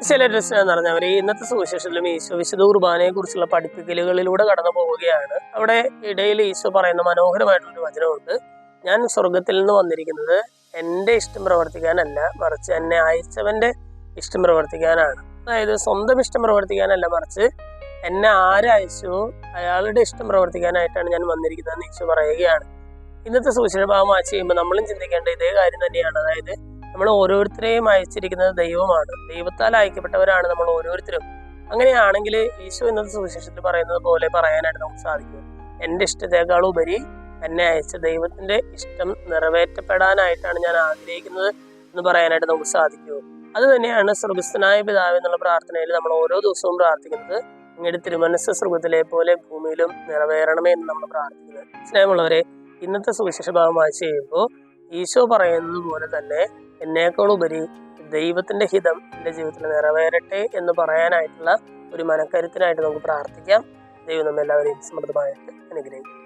ചില എന്ന് പറഞ്ഞവർ ഇന്നത്തെ സുവിശേഷത്തിലും ഈശോ വിശുദ്ധ കുർബാനയെ കുറിച്ചുള്ള പഠിപ്പിക്കലുകളിലൂടെ കടന്നു പോവുകയാണ്. അവിടെ ഇടയിൽ ഈശോ പറയുന്ന മനോഹരമായിട്ടൊരു വചനമുണ്ട്. ഞാൻ സ്വർഗത്തിൽ നിന്ന് വന്നിരിക്കുന്നത് എൻ്റെ ഇഷ്ടം പ്രവർത്തിക്കാനല്ല, മറിച്ച് എന്നെ അയച്ചവന്റെ ഇഷ്ടം പ്രവർത്തിക്കാനാണ്. അതായത് സ്വന്തം ഇഷ്ടം പ്രവർത്തിക്കാനല്ല, മറിച്ച് എന്നെ ആരയച്ചോ അയാളുടെ ഇഷ്ടം പ്രവർത്തിക്കാനായിട്ടാണ് ഞാൻ വന്നിരിക്കുന്നതെന്ന് ഈശോ പറയുകയാണ്. ഇന്നത്തെ സുവിശേഷ ഭാഗം വായിച്ച് ചെയ്യുമ്പോൾ നമ്മളും ചിന്തിക്കേണ്ട ഇതേ കാര്യം തന്നെയാണ്. അതായത് നമ്മൾ ഓരോരുത്തരെയും അയച്ചിരിക്കുന്നത് ദൈവമാണ്. ദൈവത്താൽ അയക്കപ്പെട്ടവരാണ് നമ്മൾ ഓരോരുത്തരും. അങ്ങനെയാണെങ്കിൽ ഈശോ ഇന്നത്തെ സുവിശേഷത്തിൽ പറയുന്നത് പോലെ പറയാനായിട്ട് നമുക്ക് സാധിക്കും. എൻ്റെ ഇഷ്ടത്തെക്കാൾ ഉപരി എന്നെ അയച്ച ദൈവത്തിന്റെ ഇഷ്ടം നിറവേറ്റപ്പെടാനായിട്ടാണ് ഞാൻ ആഗ്രഹിക്കുന്നത് എന്ന് പറയാനായിട്ട് നമുക്ക് സാധിക്കുമോ? അത് തന്നെയാണ് സ്വർഗസ്ഥനായ പിതാവ് എന്നുള്ള പ്രാർത്ഥനയിൽ നമ്മൾ ഓരോ ദിവസവും പ്രാർത്ഥിക്കുന്നത്. ഇങ്ങയുടെ തിരുമനസ്സ് സ്വർഗത്തിലെ പോലെ ഭൂമിയിലും നിറവേറണമേ എന്ന് നമ്മൾ പ്രാർത്ഥിക്കുന്നത്. സ്നേഹമുള്ളവരെ, ഇന്നത്തെ സുവിശേഷ ഭാഗം വായിച്ച് കഴിയുമ്പോൾ ഈശോ പറയുന്നത് പോലെ തന്നെ എന്നേക്കാളുപരി ദൈവത്തിന്റെ ഹിതം എൻ്റെ ജീവിതത്തിൽ നിറവേറട്ടെ എന്ന് പറയാനായിട്ടുള്ള ഒരു മനക്കരുത്തിനായിട്ട് നമുക്ക് പ്രാർത്ഥിക്കാം. ദൈവം നമ്മെല്ലാവരെയും സമൃദ്ധമായിട്ട് അനുഗ്രഹിക്കും.